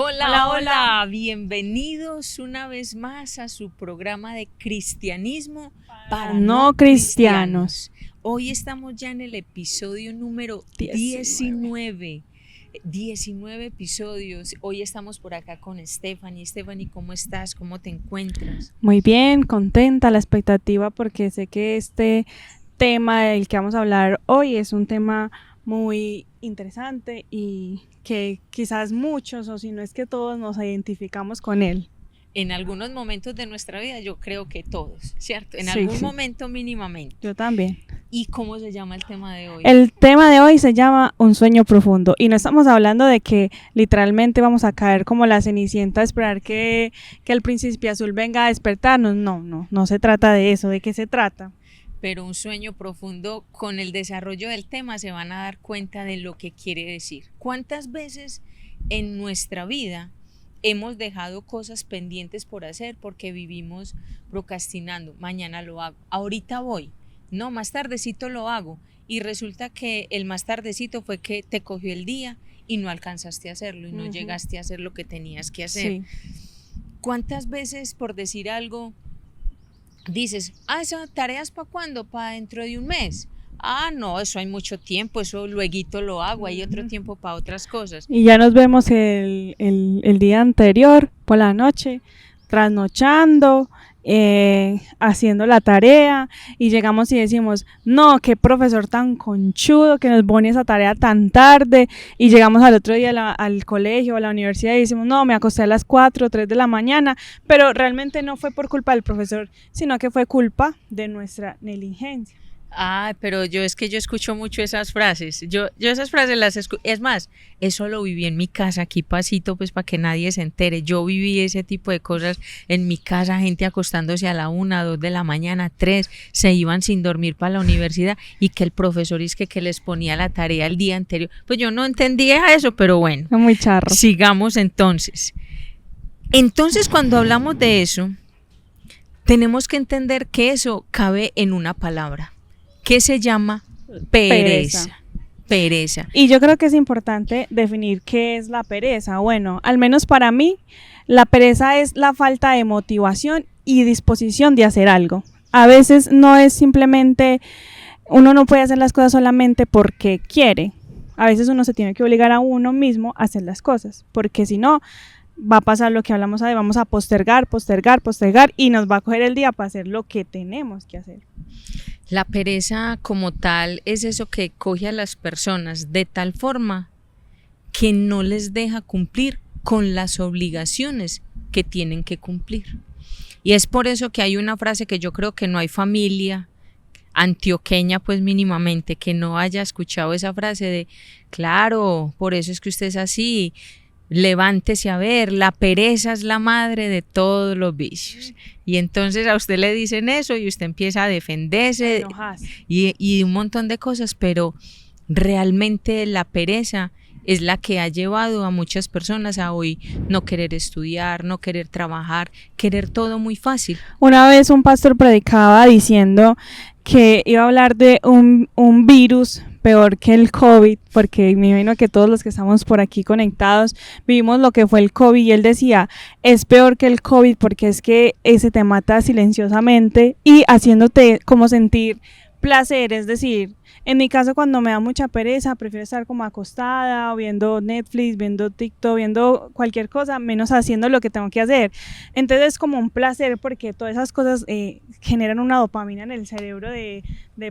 Hola, Hola, hola, hola. bienvenidos una vez más a su programa de cristianismo para No no cristianos. cristianos. Hoy estamos ya en el episodio número 19. 19. 19 episodios. Hoy estamos por acá con Stephanie. Stephanie, ¿cómo estás? ¿Cómo te encuentras? Muy bien, contenta, la expectativa porque sé que este tema del que vamos a hablar hoy es un tema muy interesante y que quizás muchos, o si no es que todos, nos identificamos con él. En algunos momentos de nuestra vida, yo creo que todos, ¿cierto? En Sí, algún sí, momento mínimamente. yo también. ¿Y cómo se llama el tema de hoy? El tema de hoy se llama Un sueño profundo y no estamos hablando de que literalmente vamos a caer como la Cenicienta a esperar que el príncipe azul venga a despertarnos. No se trata de eso. ¿De qué se trata? Pero un sueño profundo, con el desarrollo del tema se van a dar cuenta de lo que quiere decir. ¿Cuántas veces en nuestra vida hemos dejado cosas pendientes por hacer porque vivimos procrastinando? Mañana lo hago, ahorita voy, no, más tardecito lo hago, y resulta que el más tardecito fue que te cogió el día y no alcanzaste a hacerlo y no llegaste a hacer lo que tenías que hacer. Sí. ¿Cuántas veces, por decir algo, dices, esa tarea es para cuándo? Para dentro de un mes. Ah, no, eso hay mucho tiempo, eso lueguito lo hago, hay otro tiempo para otras cosas. Y ya nos vemos el día anterior, por la noche, trasnochando, haciendo la tarea, y llegamos y decimos, no, qué profesor tan conchudo que nos pone esa tarea tan tarde, y llegamos al otro día al colegio, a la universidad, y decimos, no, me acosté a las 4 o 3 de la mañana, pero realmente no fue por culpa del profesor, sino que fue culpa de nuestra negligencia. Ah, pero yo escucho mucho esas frases. Yo esas frases las escucho. Es más, eso lo viví en mi casa, aquí pasito, pues para que nadie se entere. Yo viví ese tipo de cosas en mi casa, gente acostándose a la 1, 2 de la mañana, 3, se iban sin dormir para la universidad y que el profesor es que les ponía la tarea el día anterior. Pues yo no entendía eso, pero bueno. Muy charro. Sigamos entonces. Entonces, cuando hablamos de eso, tenemos que entender que eso cabe en una palabra, que se llama pereza. Pereza. Y yo creo que es importante definir qué es la pereza. Bueno, al menos para mí, la pereza es la falta de motivación y disposición de hacer algo. A veces no es simplemente, uno no puede hacer las cosas solamente porque quiere. A veces uno se tiene que obligar a uno mismo a hacer las cosas, porque si no, va a pasar lo que hablamos ahí, vamos a postergar y nos va a coger el día para hacer lo que tenemos que hacer. La pereza como tal es eso que coge a las personas de tal forma que no les deja cumplir con las obligaciones que tienen que cumplir. Y es por eso que hay una frase que yo creo que no hay familia antioqueña, pues mínimamente, que no haya escuchado esa frase de, claro, por eso es que usted es así, levántese a ver, la pereza es la madre de todos los vicios. Y entonces a usted le dicen eso y usted empieza a defenderse y un montón de cosas, pero realmente la pereza es la que ha llevado a muchas personas a hoy no querer estudiar, no querer trabajar, querer todo muy fácil. Una vez un pastor predicaba diciendo que iba a hablar de un virus peor que el COVID, porque me imagino que todos los que estamos por aquí conectados vivimos lo que fue el COVID, y él decía, es peor que el COVID porque es que ese te mata silenciosamente y haciéndote como sentir placer. Es decir, en mi caso, cuando me da mucha pereza, prefiero estar como acostada o viendo Netflix, viendo TikTok, viendo cualquier cosa, menos haciendo lo que tengo que hacer. Entonces es como un placer, porque todas esas cosas generan una dopamina en el cerebro de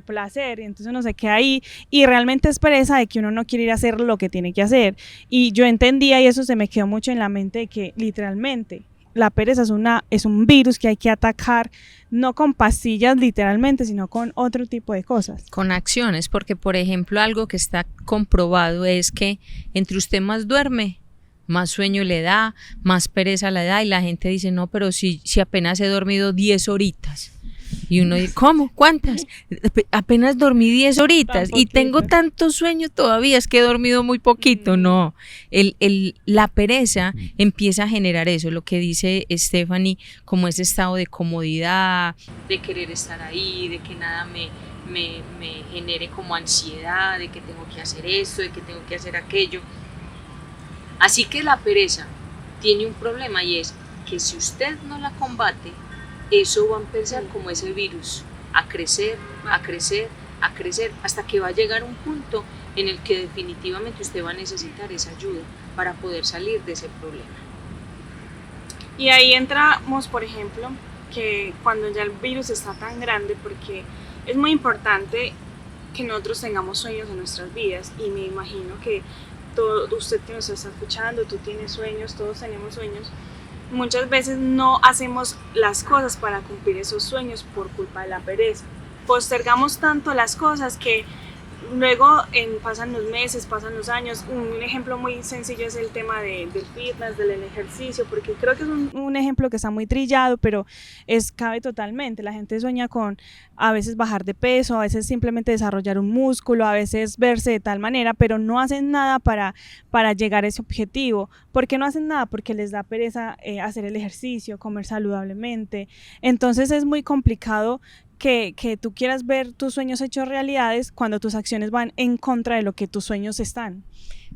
placer, y entonces uno se queda ahí y realmente es pereza de que uno no quiere ir a hacer lo que tiene que hacer. Y yo entendía, y eso se me quedó mucho en la mente, de que literalmente la pereza es un virus que hay que atacar, no con pastillas literalmente, sino con otro tipo de cosas. Con acciones, porque por ejemplo algo que está comprobado es que entre usted más duerme, más sueño le da, más pereza le da, y la gente dice, no, pero si apenas he dormido 10 horitas. Y uno dice, ¿cómo? ¿Cuántas? Apenas dormí 10 horitas y tengo tanto sueño todavía, es que he dormido muy poquito. No, la pereza empieza a generar eso, lo que dice Stephanie, como ese estado de comodidad, de querer estar ahí, de que nada me genere como ansiedad, de que tengo que hacer esto, de que tengo que hacer aquello. Así que la pereza tiene un problema, y es que si usted no la combate, eso va a empezar como ese virus a crecer, a crecer, a crecer, hasta que va a llegar un punto en el que definitivamente usted va a necesitar esa ayuda para poder salir de ese problema. Y ahí entramos, por ejemplo, que cuando ya el virus está tan grande, porque es muy importante que nosotros tengamos sueños en nuestras vidas, y me imagino que usted que nos está escuchando, tú tienes sueños, todos tenemos sueños. Muchas veces no hacemos las cosas para cumplir esos sueños por culpa de la pereza. Postergamos tanto las cosas que luego pasan los meses, pasan los años. Un ejemplo muy sencillo es el tema del fitness, del ejercicio, porque creo que es un ejemplo que está muy trillado, pero cabe totalmente. La gente sueña con a veces bajar de peso, a veces simplemente desarrollar un músculo, a veces verse de tal manera, pero no hacen nada para llegar a ese objetivo. ¿Por qué no hacen nada? Porque les da pereza hacer el ejercicio, comer saludablemente. Entonces es muy complicado que tú quieras ver tus sueños hechos realidades cuando tus acciones van en contra de lo que tus sueños están.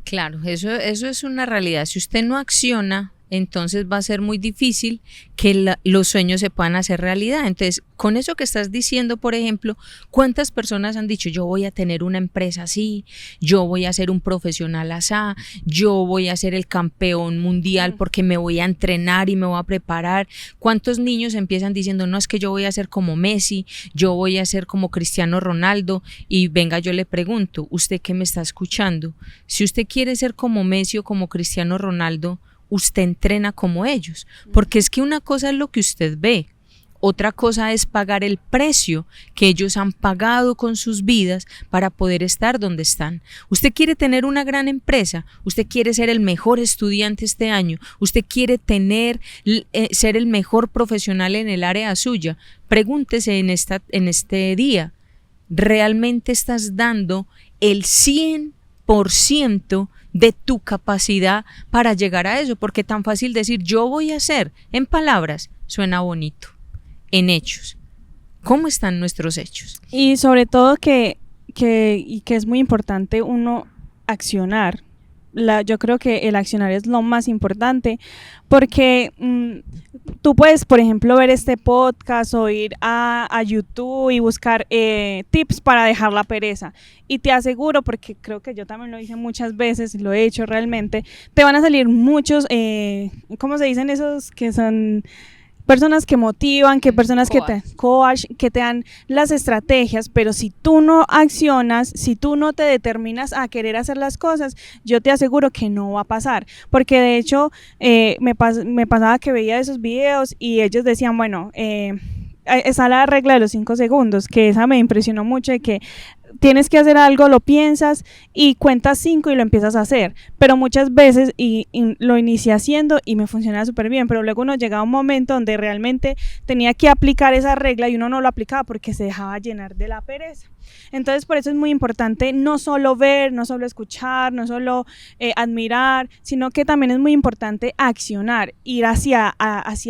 Claro, eso es una realidad. Si usted no acciona, entonces va a ser muy difícil que los sueños se puedan hacer realidad. Entonces, con eso que estás diciendo, por ejemplo, ¿cuántas personas han dicho, yo voy a tener una empresa así, yo voy a ser un profesional así, yo voy a ser el campeón mundial porque me voy a entrenar y me voy a preparar? ¿Cuántos niños empiezan diciendo, no, es que yo voy a ser como Messi, yo voy a ser como Cristiano Ronaldo? Y venga, yo le pregunto, ¿usted qué me está escuchando? Si usted quiere ser como Messi o como Cristiano Ronaldo, usted entrena como ellos, porque es que una cosa es lo que usted ve, otra cosa es pagar el precio que ellos han pagado con sus vidas para poder estar donde están. Usted quiere tener una gran empresa, usted quiere ser el mejor estudiante este año, usted quiere ser el mejor profesional en el área suya. Pregúntese en este día, ¿realmente estás dando el 100% de tu capacidad para llegar a eso? Porque tan fácil decir yo voy a hacer, en palabras suena bonito, en hechos, ¿cómo están nuestros hechos? Y sobre todo que es muy importante uno accionar. Yo creo que el accionar es lo más importante, porque tú puedes, por ejemplo, ver este podcast o ir a YouTube y buscar tips para dejar la pereza, y te aseguro, porque creo que yo también lo hice muchas veces, lo he hecho realmente, te van a salir muchos, ¿cómo se dicen esos que son personas que motivan, que personas coach, que te dan las estrategias? Pero si tú no accionas, si tú no te determinas a querer hacer las cosas, yo te aseguro que no va a pasar, porque de hecho me pasaba que veía esos videos y ellos decían, bueno, está la regla de los 5 segundos, que esa me impresionó mucho, de que tienes que hacer algo, lo piensas y cuentas 5 y lo empiezas a hacer, pero muchas veces y lo inicié haciendo y me funcionaba súper bien, pero luego uno llegaba a un momento donde realmente tenía que aplicar esa regla y uno no lo aplicaba porque se dejaba llenar de la pereza. Entonces por eso es muy importante no solo ver, no solo escuchar, no solo admirar, sino que también es muy importante accionar, ir hacia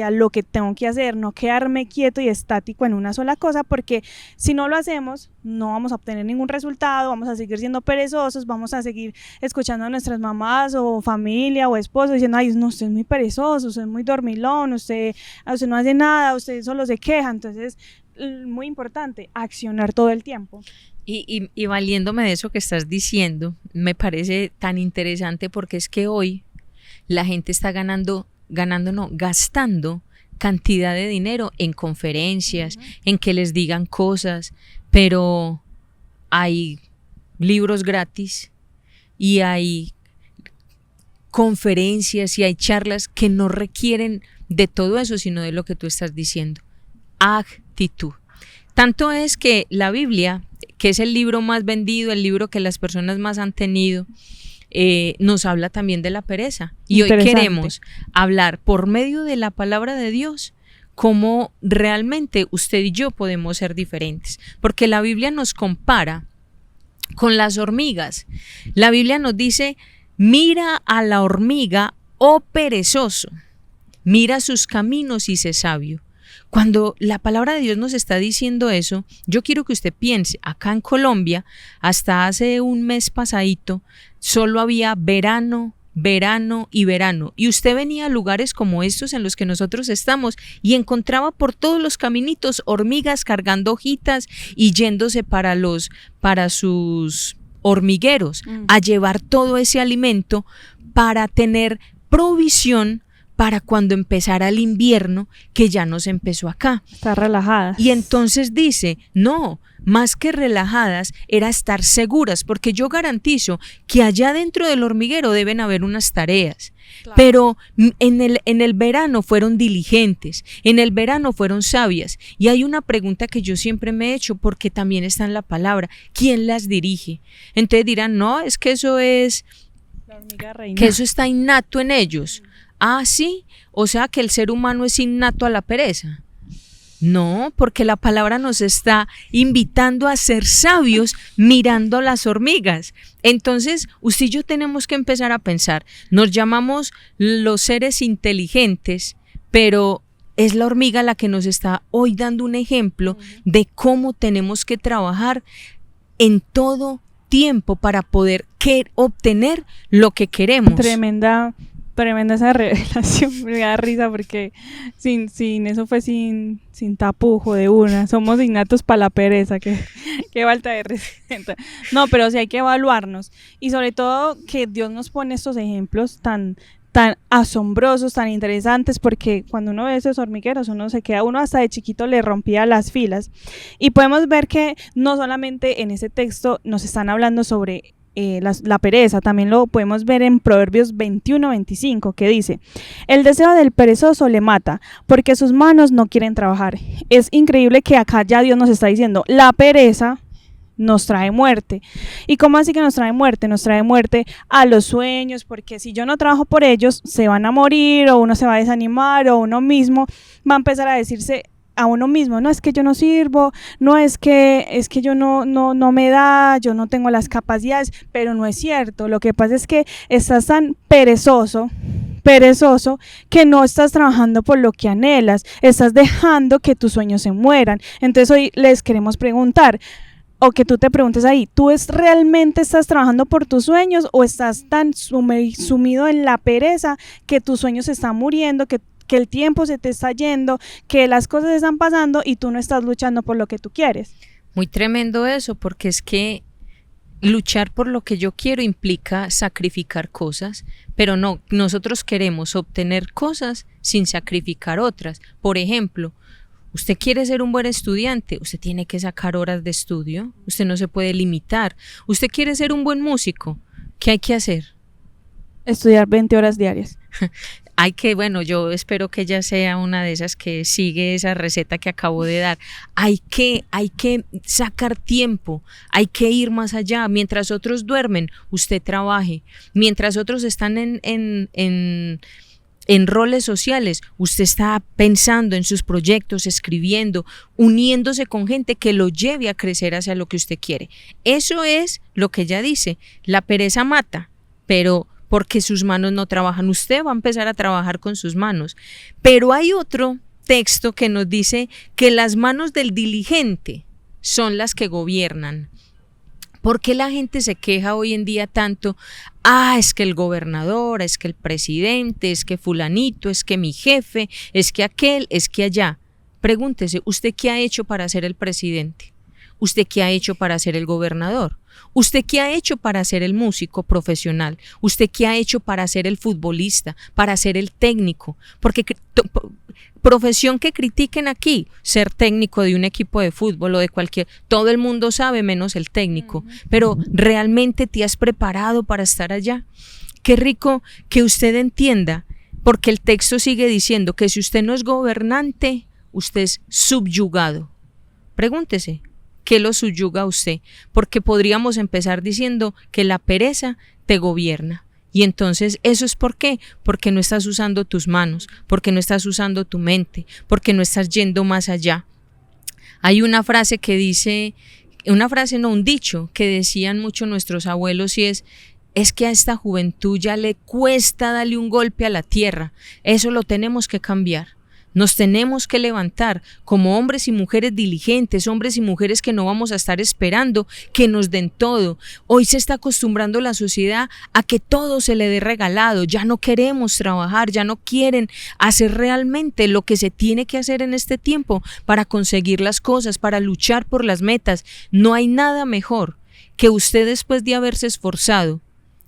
lo que tengo que hacer, no quedarme quieto y estático en una sola cosa, porque si no lo hacemos no vamos a obtener ningún resultado, vamos a seguir siendo perezosos, vamos a seguir escuchando a nuestras mamás o familia o esposos diciendo, ay, no, usted es muy perezoso, usted es muy dormilón, usted no hace nada, usted solo se queja. Entonces muy importante accionar todo el tiempo. Y valiéndome de eso que estás diciendo, me parece tan interesante, porque es que hoy la gente está gastando cantidad de dinero en conferencias, en que les digan cosas, pero hay libros gratis y hay conferencias y hay charlas que no requieren de todo eso, sino de lo que tú estás diciendo, actitud. Tanto es que la Biblia, que es el libro más vendido, el libro que las personas más han tenido, nos habla también de la pereza. Y hoy queremos hablar por medio de la palabra de Dios cómo realmente usted y yo podemos ser diferentes, porque la Biblia nos compara con las hormigas. La Biblia nos dice, mira a la hormiga, oh perezoso, mira sus caminos y sé sabio. Cuando la palabra de Dios nos está diciendo eso, yo quiero que usted piense, acá en Colombia, hasta hace un mes pasadito, solo había verano verano y verano. Y usted venía a lugares como estos en los que nosotros estamos y encontraba por todos los caminitos hormigas cargando hojitas y yéndose para sus hormigueros a llevar todo ese alimento para tener provisión para cuando empezara el invierno, que ya nos empezó acá. Está relajada. Y entonces dice, no, más que relajadas, era estar seguras, porque yo garantizo que allá dentro del hormiguero deben haber unas tareas. Claro. Pero en el verano fueron diligentes, en el verano fueron sabias. Y hay una pregunta que yo siempre me he hecho, porque también está en la palabra, ¿quién las dirige? Entonces dirán, no, es que eso es, la hormiga reina, que eso está innato en ellos. Ah, sí, o sea que el ser humano es innato a la pereza. No, porque la palabra nos está invitando a ser sabios mirando a las hormigas. Entonces, usted y yo tenemos que empezar a pensar, nos llamamos los seres inteligentes, pero es la hormiga la que nos está hoy dando un ejemplo de cómo tenemos que trabajar en todo tiempo para poder obtener lo que queremos. Tremenda esa revelación, me da risa porque sin eso fue sin tapujo de una, somos innatos para la pereza, qué falta de respeto. No, pero sí hay que evaluarnos y sobre todo que Dios nos pone estos ejemplos tan asombrosos, tan interesantes, porque cuando uno ve esos hormigueros, uno hasta de chiquito le rompía las filas y podemos ver que no solamente en ese texto nos están hablando sobre la pereza, también lo podemos ver en Proverbios 21-25, que dice: el deseo del perezoso le mata, porque sus manos no quieren trabajar. Es increíble que acá ya Dios nos está diciendo, la pereza nos trae muerte. ¿Y cómo así que nos trae muerte? Nos trae muerte a los sueños, porque si yo no trabajo por ellos, se van a morir, o uno se va a desanimar, o uno mismo va a empezar a decirse a uno mismo, no, es que yo no sirvo, no, es que yo no me da, yo no tengo las capacidades, pero no es cierto. Lo que pasa es que estás tan perezoso que no estás trabajando por lo que anhelas, estás dejando que tus sueños se mueran. Entonces hoy les queremos preguntar, o que tú te preguntes ahí, ¿tú realmente estás trabajando por tus sueños o estás tan sumido en la pereza que tus sueños se están muriendo, que el tiempo se te está yendo, que las cosas están pasando y tú no estás luchando por lo que tú quieres? Muy tremendo eso, porque es que luchar por lo que yo quiero implica sacrificar cosas, pero no, nosotros queremos obtener cosas sin sacrificar otras. Por ejemplo, usted quiere ser un buen estudiante, usted tiene que sacar horas de estudio, usted no se puede limitar. Usted quiere ser un buen músico, ¿qué hay que hacer? Estudiar 20 horas diarias. Yo espero que ella sea una de esas que sigue esa receta que acabo de dar. Hay que sacar tiempo, hay que ir más allá. Mientras otros duermen, usted trabaje. Mientras otros están en roles sociales, usted está pensando en sus proyectos, escribiendo, uniéndose con gente que lo lleve a crecer hacia lo que usted quiere. Eso es lo que ella dice. La pereza mata, pero porque sus manos no trabajan. Usted va a empezar a trabajar con sus manos. Pero hay otro texto que nos dice que las manos del diligente son las que gobiernan. ¿Por qué la gente se queja hoy en día tanto? Es que el gobernador, es que el presidente, es que fulanito, es que mi jefe, es que aquel, es que allá. Pregúntese, ¿usted qué ha hecho para ser el presidente? ¿Usted qué ha hecho para ser el gobernador? ¿Usted qué ha hecho para ser el músico profesional? ¿Usted qué ha hecho para ser el futbolista, para ser el técnico? Porque profesión que critiquen aquí, ser técnico de un equipo de fútbol o de cualquier, todo el mundo sabe menos el técnico, pero ¿realmente te has preparado para estar allá? Qué rico que usted entienda, porque el texto sigue diciendo que si usted no es gobernante, usted es subyugado. Pregúntese, ¿qué lo subyuga a usted? Porque podríamos empezar diciendo que la pereza te gobierna. Y entonces, ¿eso es por qué? Porque no estás usando tus manos, porque no estás usando tu mente, porque no estás yendo más allá. Hay una frase que dice, un dicho que decían mucho nuestros abuelos y es que a esta juventud ya le cuesta darle un golpe a la tierra. Eso lo tenemos que cambiar. Nos tenemos que levantar como hombres y mujeres diligentes, hombres y mujeres que no vamos a estar esperando que nos den todo. Hoy se está acostumbrando la sociedad a que todo se le dé regalado. Ya no queremos trabajar, ya no quieren hacer realmente lo que se tiene que hacer en este tiempo para conseguir las cosas, para luchar por las metas. No hay nada mejor que usted, después de haberse esforzado,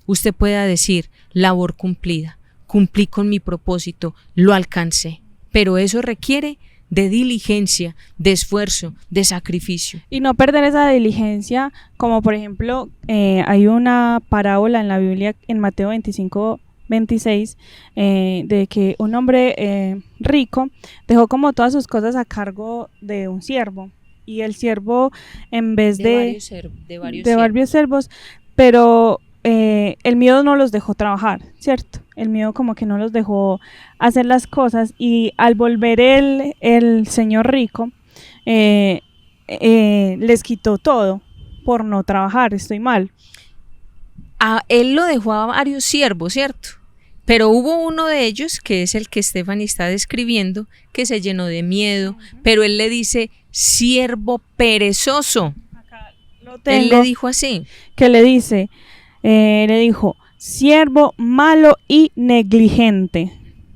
usted pueda decir: labor cumplida, cumplí con mi propósito, lo alcancé. Pero eso requiere de diligencia, de esfuerzo, de sacrificio. Y no perder esa diligencia, como por ejemplo, hay una parábola en la Biblia, en Mateo 25-26, de que un hombre rico dejó como todas sus cosas a cargo de un siervo. Y el siervo, en vez de varios siervos, pero el miedo no los dejó trabajar, ¿cierto? El miedo como que no los dejó hacer las cosas, y al volver el señor rico, les quitó todo por no trabajar. Estoy mal. Él lo dejó a varios siervos, ¿cierto? Pero hubo uno de ellos, que es el que Stephanie está describiendo, que se llenó de miedo, pero él le dice: siervo perezoso. Acá lo tengo, él le dijo así. Que le dijo: siervo malo y negligente.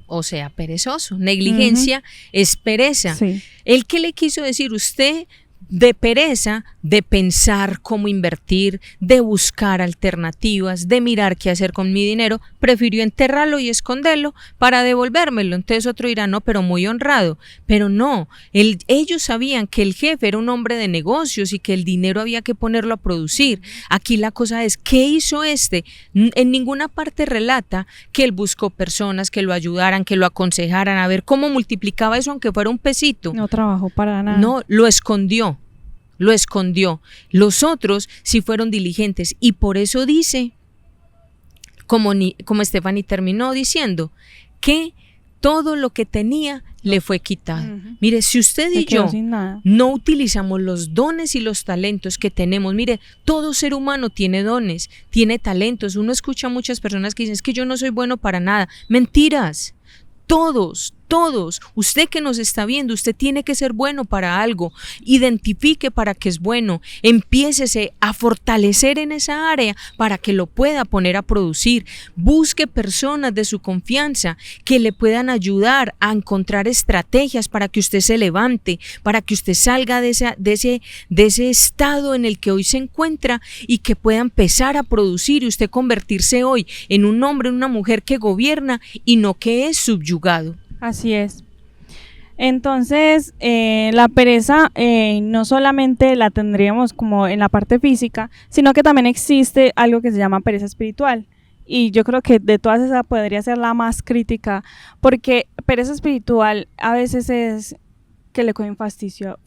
O sea, perezoso. Negligencia es pereza. Sí. ¿Él qué le quiso decir? Usted, de pereza, de pensar cómo invertir, de buscar alternativas, de mirar qué hacer con mi dinero, prefirió enterrarlo y esconderlo para devolvérmelo. Entonces otro dirá: no, pero muy honrado. Pero no, ellos sabían que el jefe era un hombre de negocios y que el dinero había que ponerlo a producir. Aquí la cosa es: ¿qué hizo este? En ninguna parte relata que él buscó personas que lo ayudaran, que lo aconsejaran a ver cómo multiplicaba eso, aunque fuera un pesito. No trabajó para nada. No, lo escondió. Los otros sí fueron diligentes, y por eso dice, como Stephanie terminó diciendo, que todo lo que tenía le fue quitado. Mire, si usted y yo no utilizamos los dones y los talentos que tenemos, mire, todo ser humano tiene dones, tiene talentos. Uno escucha a muchas personas que dicen: es que yo no soy bueno para nada. Mentiras. Todos, usted que nos está viendo, usted tiene que ser bueno para algo. Identifique para qué es bueno, empiécese a fortalecer en esa área para que lo pueda poner a producir. Busque personas de su confianza que le puedan ayudar a encontrar estrategias para que usted se levante, para que usted salga de ese estado en el que hoy se encuentra, y que pueda empezar a producir y usted convertirse hoy en un hombre, en una mujer que gobierna y no que es subyugado. Así es. Entonces, la pereza no solamente la tendríamos como en la parte física, sino que también existe algo que se llama pereza espiritual. Y yo creo que de todas esas podría ser la más crítica, porque pereza espiritual a veces es que le cogen fastidio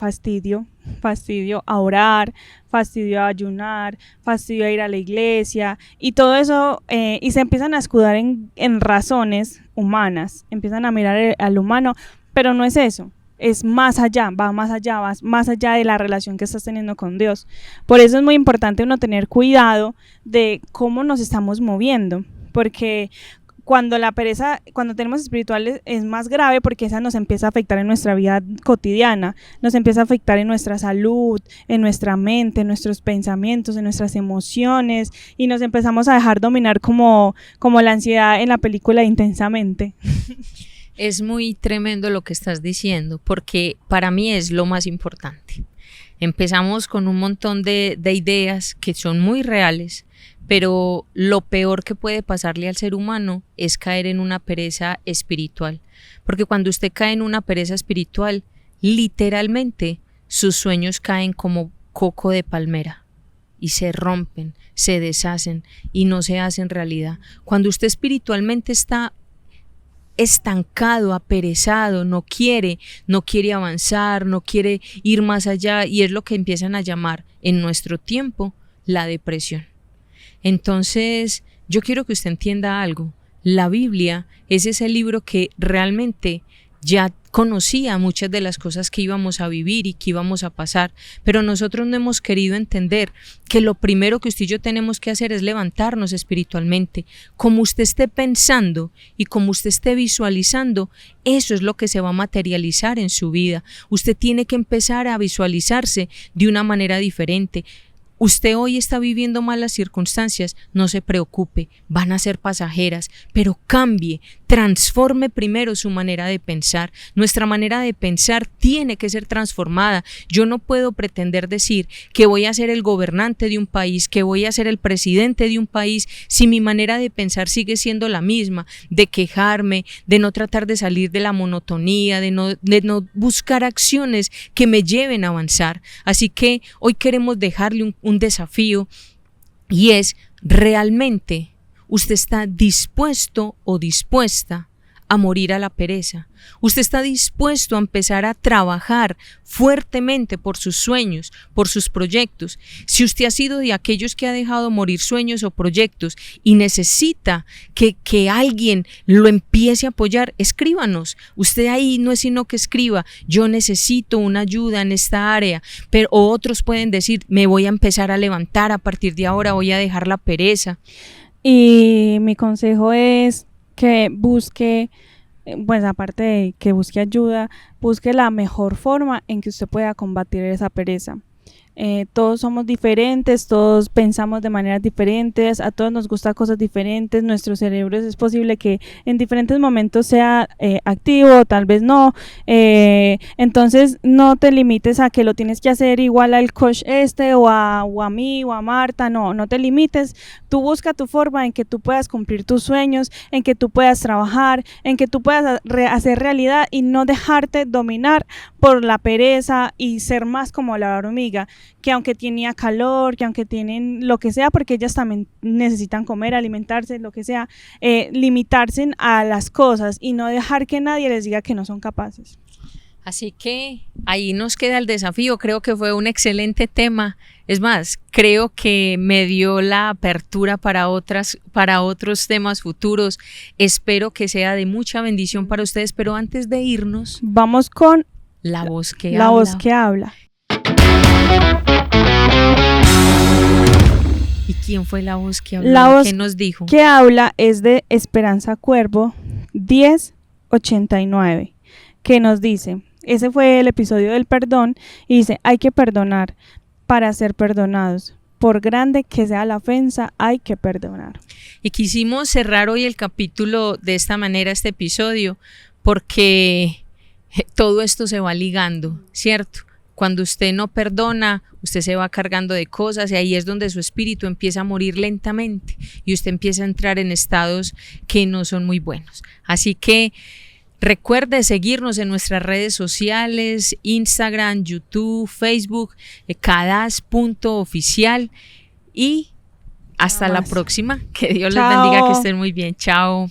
a orar, fastidio a ayunar, fastidio a ir a la iglesia, y todo eso, y se empiezan a escudar en razones humanas, empiezan a mirar al humano, pero no es eso, es más allá, va más allá de la relación que estás teniendo con Dios. Por eso es muy importante uno tener cuidado de cómo nos estamos moviendo, porque cuando tenemos espirituales es más grave, porque esa nos empieza a afectar en nuestra vida cotidiana, nos empieza a afectar en nuestra salud, en nuestra mente, en nuestros pensamientos, en nuestras emociones, y nos empezamos a dejar dominar como la ansiedad en la película Intensamente. Es muy tremendo lo que estás diciendo, porque para mí es lo más importante. Empezamos con un montón de ideas que son muy reales, pero lo peor que puede pasarle al ser humano es caer en una pereza espiritual, porque cuando usted cae en una pereza espiritual, literalmente sus sueños caen como coco de palmera y se rompen, se deshacen y no se hacen realidad. Cuando usted espiritualmente está estancado, aperezado, no quiere avanzar, no quiere ir más allá, y es lo que empiezan a llamar en nuestro tiempo la depresión. Entonces, yo quiero que usted entienda algo. La Biblia es ese libro que realmente ya conocía muchas de las cosas que íbamos a vivir y que íbamos a pasar, pero nosotros no hemos querido entender que lo primero que usted y yo tenemos que hacer es levantarnos espiritualmente. Como usted esté pensando y como usted esté visualizando, eso es lo que se va a materializar en su vida. Usted tiene que empezar a visualizarse de una manera diferente. Usted hoy está viviendo malas circunstancias, no se preocupe, van a ser pasajeras, pero cambie, transforme primero su manera de pensar. Nuestra manera de pensar tiene que ser transformada. Yo no puedo pretender decir que voy a ser el gobernante de un país, que voy a ser el presidente de un país, si mi manera de pensar sigue siendo la misma, de quejarme, de no tratar de salir de la monotonía, de no buscar acciones que me lleven a avanzar. Así que hoy queremos dejarle un desafío, y es: realmente usted está dispuesto o dispuesta a morir a la pereza. Usted está dispuesto a empezar a trabajar fuertemente por sus sueños, por sus proyectos. Si usted ha sido de aquellos que ha dejado morir sueños o proyectos y necesita que alguien lo empiece a apoyar, escríbanos. Usted ahí no es sino que escriba: yo necesito una ayuda en esta área. Pero otros pueden decir: me voy a empezar a levantar, a partir de ahora voy a dejar la pereza. Y mi consejo es que busque, pues aparte de que busque ayuda, busque la mejor forma en que usted pueda combatir esa pereza. Todos somos diferentes, todos pensamos de maneras diferentes, a todos nos gustan cosas diferentes, nuestro cerebro es posible que en diferentes momentos sea activo, tal vez no, entonces no te limites a que lo tienes que hacer igual al coach o a mí o a Marta, no te limites, tú busca tu forma en que tú puedas cumplir tus sueños, en que tú puedas trabajar, en que tú puedas hacer realidad y no dejarte dominar por la pereza y ser más como la hormiga, que aunque tenía calor, que aunque tienen lo que sea, porque ellas también necesitan comer, alimentarse, lo que sea, limitarse a las cosas y no dejar que nadie les diga que no son capaces. Así que ahí nos queda el desafío. Creo que fue un excelente tema. Es más, creo que me dio la apertura para otros temas futuros. Espero que sea de mucha bendición para ustedes, pero antes de irnos, vamos con la voz que habla. Voz que habla. ¿Y quién fue la voz que habló? La voz ¿Qué nos dijo? Que habla es de Esperanza Cuervo 1089, que nos dice, ese fue el episodio del perdón, y dice: hay que perdonar para ser perdonados. Por grande que sea la ofensa, hay que perdonar. Y quisimos cerrar hoy el capítulo de esta manera, este episodio, porque todo esto se va ligando, ¿cierto? Cuando usted no perdona, usted se va cargando de cosas y ahí es donde su espíritu empieza a morir lentamente y usted empieza a entrar en estados que no son muy buenos. Así que recuerde seguirnos en nuestras redes sociales, Instagram, YouTube, Facebook, cadas.oficial, y hasta la próxima. Que Dios les bendiga, que estén muy bien. Chao.